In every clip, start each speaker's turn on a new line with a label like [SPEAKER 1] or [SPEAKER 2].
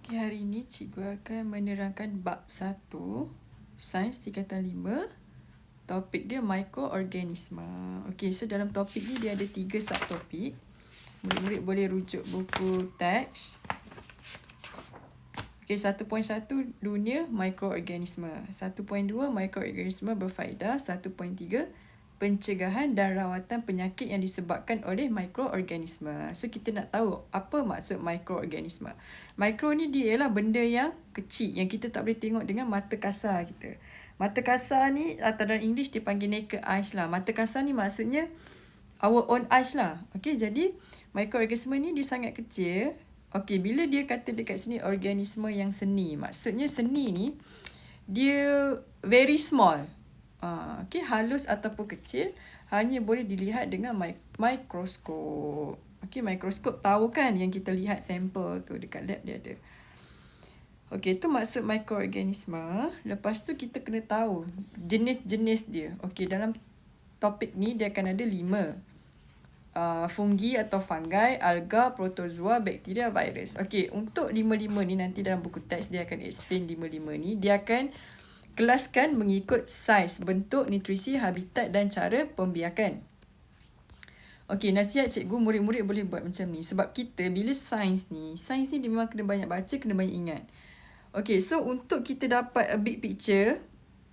[SPEAKER 1] Okay, hari ini cikgu akan menerangkan bab 1, Sains Tingkatan 5. Topik dia mikroorganisme. Okay, so dalam topik ni dia ada 3 subtopik. Murid-murid boleh rujuk buku teks. Okay, 1.1 dunia mikroorganisme. 1.2 mikroorganisme berfaedah. 1.3 pencegahan dan rawatan penyakit yang disebabkan oleh mikroorganisme. So kita nak tahu apa maksud mikroorganisme. Mikro ni dia ialah benda yang kecil yang kita tak boleh tengok dengan mata kasar kita. Mata kasar ni atau dalam English dipanggil naked eyes lah. Mata kasar ni maksudnya our own eyes lah. Okay, jadi mikroorganisme ni dia sangat kecil. Okay, bila dia kata dekat sini organisme yang seni, maksudnya seni ni dia very small. Okay, halus ataupun kecil, hanya boleh dilihat dengan mikroskop. Okay, mikroskop tahu kan yang kita lihat sampel tu dekat lab dia ada. Okay, tu maksud mikroorganisme. Lepas tu kita kena tahu jenis-jenis dia. Okay, dalam topik ni dia akan ada 5. Fungi atau fungi, alga, protozoa, bakteria, virus. Okay, untuk 5-5 ni nanti dalam buku teks dia akan explain 5-5 ni. Dia akan kelaskan mengikut saiz, bentuk, nutrisi, habitat dan cara pembiakan. Okey, nasihat cikgu murid-murid boleh buat macam ni. Sebab kita bila sains ni dia memang kena banyak baca, kena banyak ingat. Okey, so untuk kita dapat a big picture,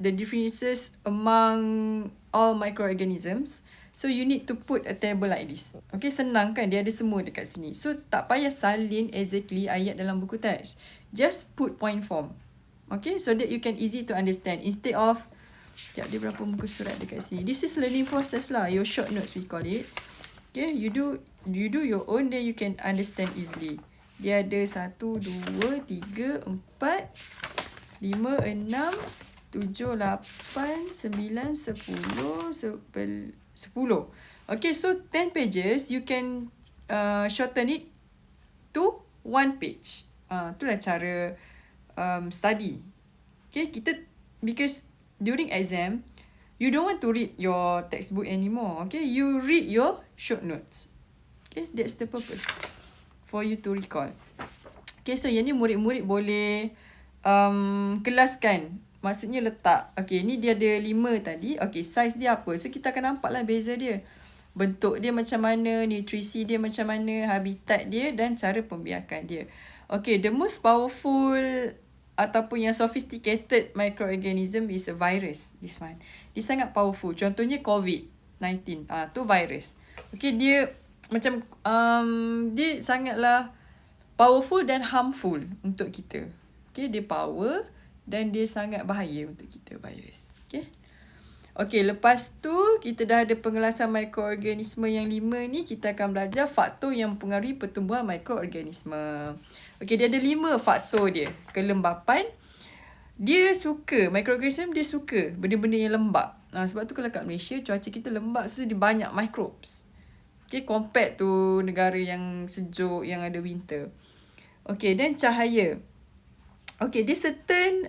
[SPEAKER 1] the differences among all microorganisms, so you need to put a table like this. Okay, senang kan? Dia ada semua dekat sini. So tak payah salin exactly ayat dalam buku teks. Just put point form. Okay, so that you can easy to understand. Instead of, sekejap dia berapa muka surat dekat sini. This is learning process lah. Your short notes we call it. Okay, you do your own, then you can understand easily. Dia ada 1, 2, 3, 4, 5, 6, 7, 8, 9, 10. Okay, so 10 pages, you can shorten it to 1 page. Itulah cara study. Okay, because during exam, you don't want to read your textbook anymore. Okay, you read your short notes. Okay, that's the purpose for you to recall. Okay, so yang ni murid-murid boleh kelaskan. Maksudnya letak. Okay, ni dia ada 5 tadi. Okay, size dia apa? So kita akan nampak lah beza dia. Bentuk dia macam mana, nutrisi dia macam mana, habitat dia dan cara pembiakan dia. Okay, the most powerful ataupun yang sophisticated microorganism is a virus. This one. Dia sangat powerful. Contohnya COVID-19. Tu virus. Okay, dia macam dia sangatlah powerful dan harmful untuk kita. Okay, dia power dan dia sangat bahaya untuk kita, virus. Okay. Okay, lepas tu kita dah ada pengelasan mikroorganisme yang 5 ni. Kita akan belajar faktor yang mempengaruhi pertumbuhan mikroorganisme. Okay, dia ada 5 faktor dia. Kelembapan. Mikroorganisme dia suka benda-benda yang lembap. Sebab tu kalau kat Malaysia, cuaca kita lembap, so dia banyak microbes. Okay, compared to negara yang sejuk, yang ada winter. Okay, then cahaya. Okay, dia certain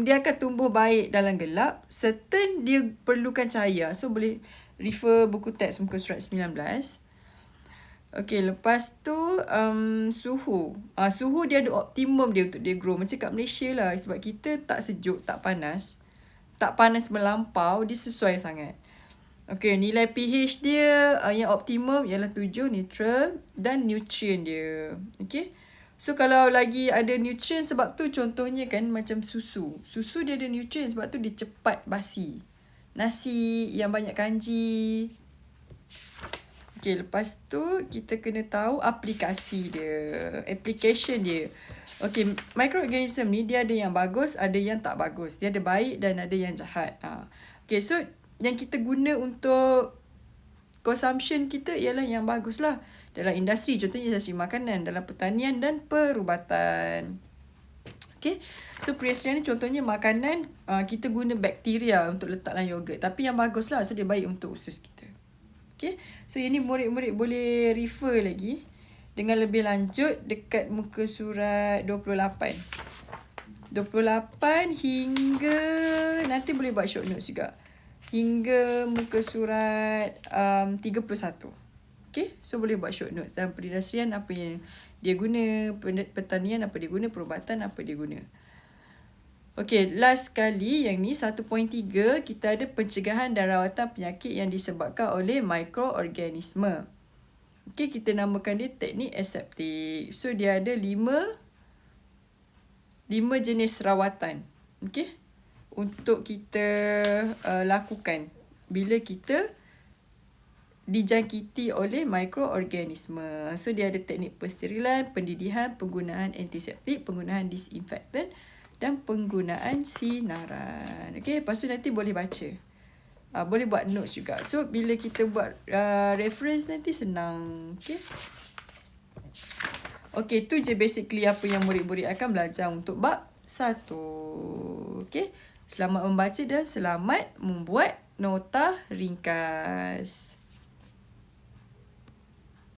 [SPEAKER 1] dia akan tumbuh baik dalam gelap. Certain dia perlukan cahaya. So boleh refer buku teks muka surat 19. Okay, lepas tu suhu. Suhu dia ada optimum dia untuk dia grow. Macam kat Malaysia lah. Sebab kita tak sejuk, tak panas. Tak panas melampau, dia sesuai sangat. Okay, nilai pH dia yang optimum ialah 7, neutral dan nutrient dia. Okay. So kalau lagi ada nutrient, sebab tu contohnya kan macam susu. Susu dia ada nutrient sebab tu dia cepat basi. Nasi yang banyak kanji. Okay, lepas tu kita kena tahu aplikasi dia. Application dia. Okay, microorganism ni dia ada yang bagus, ada yang tak bagus. Dia ada baik dan ada yang jahat. Okay, so yang kita guna untuk consumption kita ialah yang bagus lah. Dalam industri, contohnya industri makanan, dalam pertanian dan perubatan. Okay, so periasan ni contohnya makanan, kita guna bakteria untuk letak dalam yogurt. Tapi yang bagus lah, so dia baik untuk usus kita. Okay, so yang ni murid-murid boleh refer lagi dengan lebih lanjut dekat muka surat 28. 28 hingga, nanti boleh buat short notes juga. Hingga muka surat 31. Okay, so boleh buat short notes. Dalam perindustrian apa yang dia guna, pertanian apa dia guna, perubatan apa dia guna. Okay, last kali yang ni 1.3 kita ada pencegahan dan rawatan penyakit yang disebabkan oleh mikroorganisme. Okay, kita namakan dia teknik aseptik. So dia ada 5 jenis rawatan. Okay, untuk kita lakukan bila kita dijangkiti oleh mikroorganisme. So dia ada teknik pensterilan, pendidihan, penggunaan antiseptik, penggunaan disinfektan dan penggunaan sinaran. Okay, lepas tu nanti boleh baca. Boleh buat notes juga. So bila kita buat reference nanti senang. Okay. Okay, tu je basically apa yang murid-murid akan belajar untuk bab 1. Okay. Selamat membaca dan selamat membuat nota ringkas.